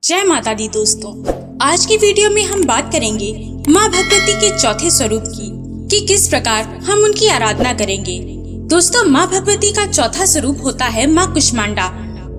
जय माता दी दोस्तों, आज की वीडियो में हम बात करेंगे माँ भगवती के चौथे स्वरूप की कि किस प्रकार हम उनकी आराधना करेंगे। दोस्तों, माँ भगवती का चौथा स्वरूप होता है माँ कुष्मांडा।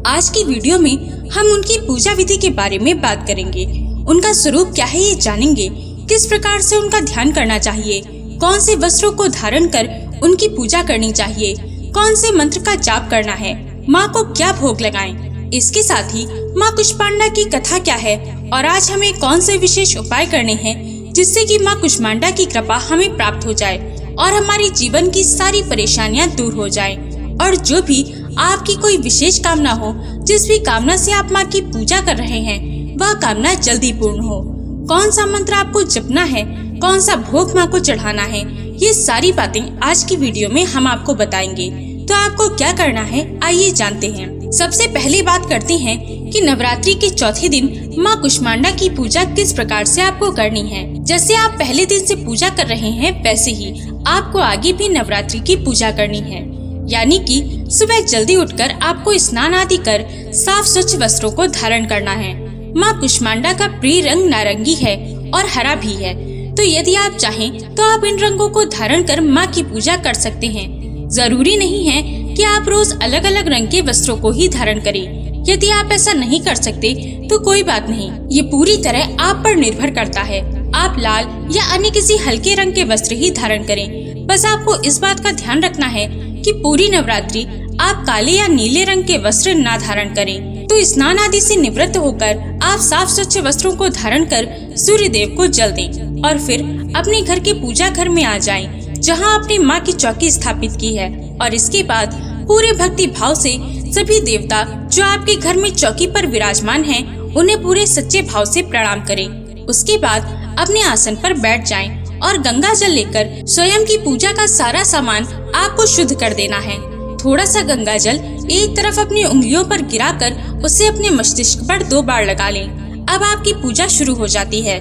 आज की वीडियो में हम उनकी पूजा विधि के बारे में बात करेंगे। उनका स्वरूप क्या है ये जानेंगे, किस प्रकार से उनका ध्यान करना चाहिए, कौन से वस्त्रों को धारण कर उनकी पूजा करनी चाहिए, कौन से मंत्र का जाप करना है, माँ को क्या भोग लगाएं। इसके साथ ही माँ कुष्मांडा की कथा क्या है और आज हमें कौन से विशेष उपाय करने हैं जिससे कि माँ कुष्मांडा की कृपा हमें प्राप्त हो जाए और हमारी जीवन की सारी परेशानियाँ दूर हो जाएं। और जो भी आपकी कोई विशेष कामना हो, जिस भी कामना से आप माँ की पूजा कर रहे हैं, वह कामना जल्दी पूर्ण हो। कौन सा मंत्र आपको जपना है, कौन सा भोग माँ को चढ़ाना है, ये सारी बातें आज की वीडियो में हम आपको बताएंगे। तो आपको क्या करना है, आइए जानते हैं। सबसे पहले बात करते हैं कि नवरात्रि के चौथे दिन माँ कुष्मांडा की पूजा किस प्रकार से आपको करनी है। जैसे आप पहले दिन से पूजा कर रहे हैं, वैसे ही आपको आगे भी नवरात्रि की पूजा करनी है। यानी कि सुबह जल्दी उठकर आपको स्नान आदि कर साफ स्वच्छ वस्त्रों को धारण करना है। माँ कुष्मांडा का प्रिय रंग नारंगी है और हरा भी है, तो यदि आप चाहें तो आप इन रंगों को धारण कर माँ की पूजा कर सकते हैं। जरूरी नहीं है कि आप रोज अलग अलग रंग के वस्त्रों को ही धारण करें। यदि आप ऐसा नहीं कर सकते तो कोई बात नहीं, ये पूरी तरह आप पर निर्भर करता है। आप लाल या अन्य किसी हल्के रंग के वस्त्र ही धारण करें। बस आपको इस बात का ध्यान रखना है कि पूरी नवरात्रि आप काले या नीले रंग के वस्त्र ना धारण करें। तो स्नान आदि से निवृत्त होकर आप साफ स्वच्छ वस्त्रों को धारण कर सूर्य देव को जल दें और फिर अपने घर के पूजा घर में आ जाएं, जहां आपने माँ की चौकी स्थापित की है। और इसके बाद पूरे भक्ति भाव से सभी देवता जो आपके घर में चौकी पर विराजमान हैं, उन्हें पूरे सच्चे भाव से प्रणाम करें। उसके बाद अपने आसन पर बैठ जाएं और गंगा जल लेकर स्वयं की पूजा का सारा सामान आपको शुद्ध कर देना है। थोड़ा सा गंगा जल एक तरफ अपनी उंगलियों पर गिराकर उसे अपने मस्तिष्क पर 2 बार लगा लें। अब आपकी पूजा शुरू हो जाती है।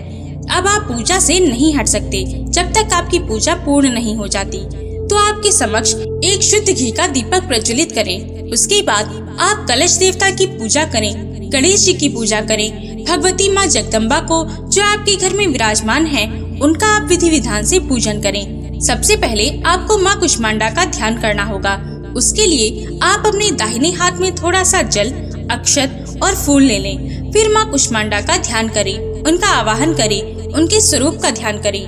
अब आप पूजा से नहीं हट सकते जब तक आपकी पूजा पूर्ण नहीं हो जाती। तो आपके समक्ष एक शुद्ध घी का दीपक प्रज्वलित करें। उसके बाद आप कलश देवता की पूजा करें, गणेश जी की पूजा करें, भगवती माँ जगदम्बा को जो आपके घर में विराजमान है, उनका आप विधि विधान से पूजन करें। सबसे पहले आपको माँ कुष्मांडा का ध्यान करना होगा। उसके लिए आप अपने दाहिने हाथ में थोड़ा सा जल, अक्षत और फूल ले लें। फिर माँ कुष्मांडा का ध्यान करें, उनका आवाहन करें, उनके स्वरूप का ध्यान करें।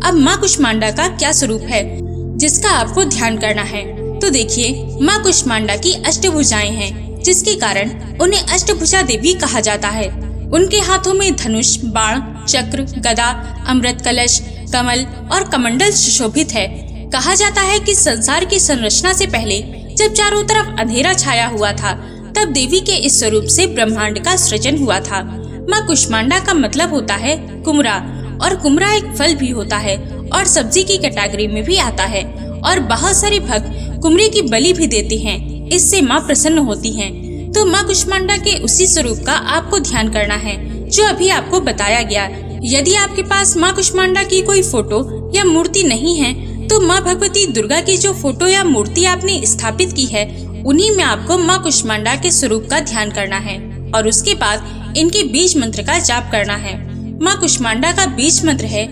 अब माँ कुष्मांडा का क्या स्वरूप है जिसका आपको ध्यान करना है, तो देखिए, माँ कुष्मांडा की अष्टभुजाएं हैं, जिसके कारण उन्हें अष्टभुजा देवी कहा जाता है। उनके हाथों में धनुष, बाण, चक्र, गदा, अमृत कलश, कमल और कमंडल सुशोभित है। कहा जाता है कि संसार की संरचना से पहले जब चारों तरफ अंधेरा छाया हुआ था, तब देवी के इस स्वरूप से ब्रह्मांड का सृजन हुआ था। माँ कुष्मांडा का मतलब होता है कुमरा, और कुमरा एक फल भी होता है और सब्जी की कैटेगरी में भी आता है। और बहुत सारे भक्त कुमरे की बलि भी देते हैं, इससे माँ प्रसन्न होती हैं। तो माँ कुष्मांडा के उसी स्वरूप का आपको ध्यान करना है जो अभी आपको बताया गया। यदि आपके पास माँ कुष्मांडा की कोई फोटो या मूर्ति नहीं है, तो माँ भगवती दुर्गा की जो फोटो या मूर्ति आपने स्थापित की है, उन्हीं में आपको माँ कुष्मांडा के स्वरूप का ध्यान करना है और उसके बाद इनके बीज मंत्र का जाप करना है। माँ कुष्मांडा का बीज मंत्र है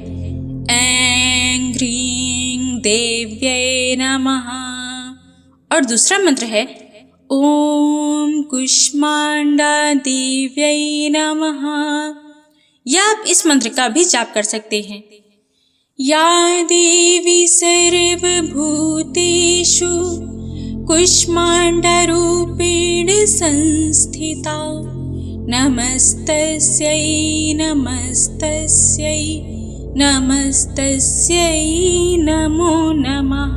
ऐं ह्रीं देव्यै नमः और दूसरा मंत्र है ओम कुष्मांडा देव्यै नमः। या आप इस मंत्र का भी जाप कर सकते हैं। या देवी सर्वभूतेषु कुष्मांडा रूपेण संस्थिता नमस्तस्यै नमस्तस्यै नमस्तस्यै नमो नमः।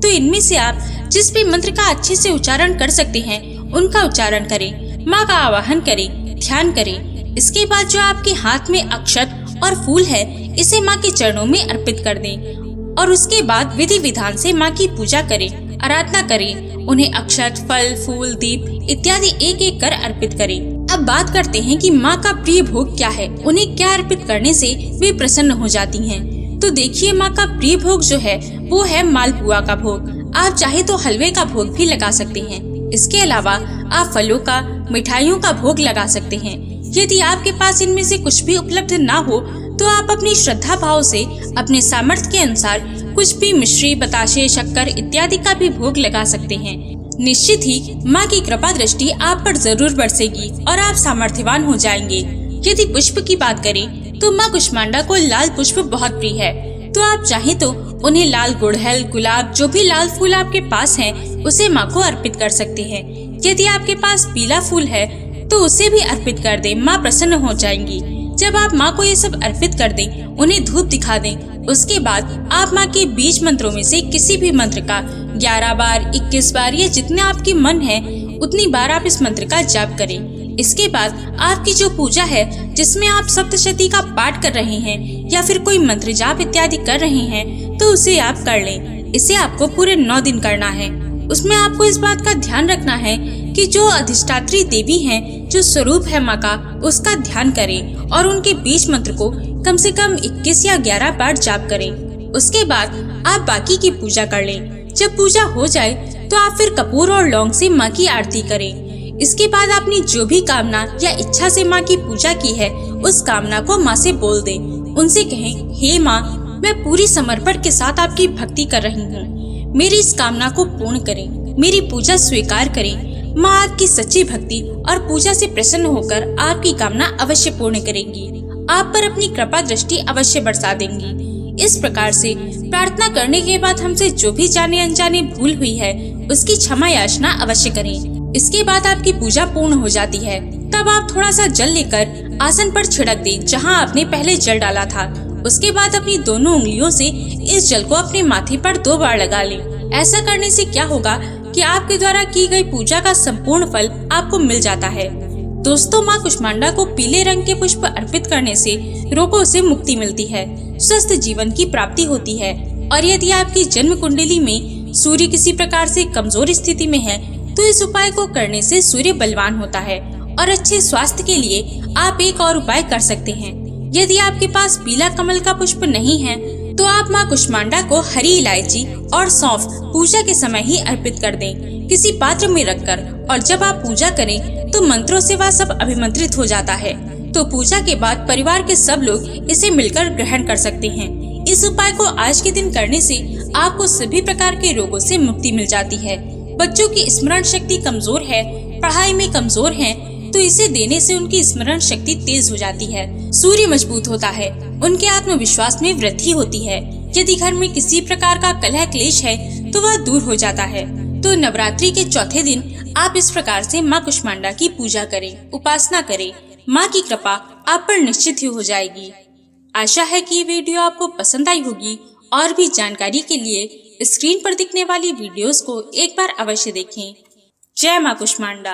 तो इनमें से आप जिस भी मंत्र का अच्छे से उच्चारण कर सकते हैं, उनका उच्चारण करें, माँ का आवाहन करें, ध्यान करें। इसके बाद जो आपके हाथ में अक्षत और फूल है, इसे माँ के चरणों में अर्पित कर दें और उसके बाद विधि विधान से माँ की पूजा करें, आराधना करें। उन्हें अक्षत, फल, फूल, दीप इत्यादि एक एक कर अर्पित करें। अब बात करते हैं कि माँ का प्रिय भोग क्या है, उन्हें क्या अर्पित करने से वे प्रसन्न हो जाती हैं। तो देखिए, माँ का प्रिय भोग जो है वो है मालपुआ का भोग। आप चाहे तो हलवे का भोग भी लगा सकते हैं। इसके अलावा आप फलों का, मिठाइयों का भोग लगा सकते हैं। यदि आपके पास इनमें से कुछ भी उपलब्ध ना हो तो आप अपनी श्रद्धा भाव से अपने सामर्थ्य के अनुसार कुछ भी मिश्री, बताशे, शक्कर इत्यादि का भी भोग लगा सकते हैं। निश्चित ही माँ की कृपा दृष्टि आप पर जरूर बरसेगी और आप सामर्थ्यवान हो जाएंगे। यदि पुष्प की बात करें तो माँ कुष्मांडा को लाल पुष्प बहुत प्रिय है, तो आप चाहें तो उन्हें लाल गुड़हल, गुलाब, जो भी लाल फूल आपके पास है उसे माँ को अर्पित कर सकते हैं। यदि आपके पास पीला फूल है तो उसे भी अर्पित कर दें, माँ प्रसन्न हो जाएंगी। जब आप माँ को ये सब अर्पित कर दें, उन्हें धूप दिखा दें, उसके बाद आप माँ के बीज मंत्रों में से किसी भी मंत्र का 11 बार, 21 बार या जितने आपकी मन है उतनी बार आप इस मंत्र का जाप करें। इसके बाद आपकी जो पूजा है जिसमें आप सप्तशती का पाठ कर रहे हैं या फिर कोई मंत्र जाप इत्यादि कर रहे हैं तो उसे आप कर लें। इसे आपको पूरे 9 दिन करना है। उसमें आपको इस बात का ध्यान रखना है कि जो अधिष्ठात्री देवी हैं, जो स्वरूप है माँ का, उसका ध्यान करें और उनके बीज मंत्र को कम से कम 21 या 11 बार जाप करें। उसके बाद आप बाकी की पूजा कर लें। जब पूजा हो जाए तो आप फिर कपूर और लौंग से माँ की आरती करें। इसके बाद आपने जो भी कामना या इच्छा से माँ की पूजा की है उस कामना को माँ से बोल दें। उनसे कहें, हे माँ, मैं पूरी समर्पण के साथ आपकी भक्ति कर रही हूँ, मेरी इस कामना को पूर्ण करें, मेरी पूजा स्वीकार करें। माँ आपकी सच्ची भक्ति और पूजा से प्रसन्न होकर आपकी कामना अवश्य पूर्ण करेंगी, आप पर अपनी कृपा दृष्टि अवश्य बरसा देंगी। इस प्रकार से प्रार्थना करने के बाद हमसे जो भी जाने अनजाने भूल हुई है उसकी क्षमा याचना अवश्य करें। इसके बाद आपकी पूजा पूर्ण हो जाती है। तब आप थोड़ा सा जल लेकर आसन पर छिड़क दें जहां आपने पहले जल डाला था। उसके बाद अपनी दोनों उंगलियों से इस जल को अपने माथे पर 2 बार लगा लें। ऐसा करने से क्या होगा कि आपके द्वारा की गई पूजा का संपूर्ण फल आपको मिल जाता है। दोस्तों, माँ कुष्मांडा को पीले रंग के पुष्प अर्पित करने से रोगों से मुक्ति मिलती है, स्वस्थ जीवन की प्राप्ति होती है। और यदि आपकी जन्म कुंडली में सूर्य किसी प्रकार से कमजोर स्थिति में है तो इस उपाय को करने से सूर्य बलवान होता है और अच्छे स्वास्थ्य के लिए आप एक और उपाय कर सकते हैं। यदि आपके पास पीला कमल का पुष्प नहीं है तो आप माँ कुष्मांडा को हरी इलायची और सौंफ पूजा के समय ही अर्पित कर दें, किसी पात्र में रखकर। और जब आप पूजा करें तो मंत्रों से वह सब अभिमंत्रित हो जाता है। तो पूजा के बाद परिवार के सब लोग इसे मिलकर ग्रहण कर सकते हैं। इस उपाय को आज के दिन करने से आपको सभी प्रकार के रोगों से मुक्ति मिल जाती है। बच्चों की स्मरण शक्ति कमजोर है, पढ़ाई में कमजोर हैं, तो इसे देने से उनकी स्मरण शक्ति तेज हो जाती है, सूर्य मजबूत होता है, उनके आत्मविश्वास में वृद्धि होती है। यदि घर में किसी प्रकार का कलह क्लेश है तो वह दूर हो जाता है। तो नवरात्रि के चौथे दिन आप इस प्रकार से माँ कुष्मांडा की पूजा करें, उपासना करें। माँ की कृपा आप पर निश्चित ही हो जाएगी। आशा है कि ये वीडियो आपको पसंद आई होगी। और भी जानकारी के लिए स्क्रीन पर दिखने वाली वीडियोस को एक बार अवश्य देखें। जय माँ कुष्मांडा।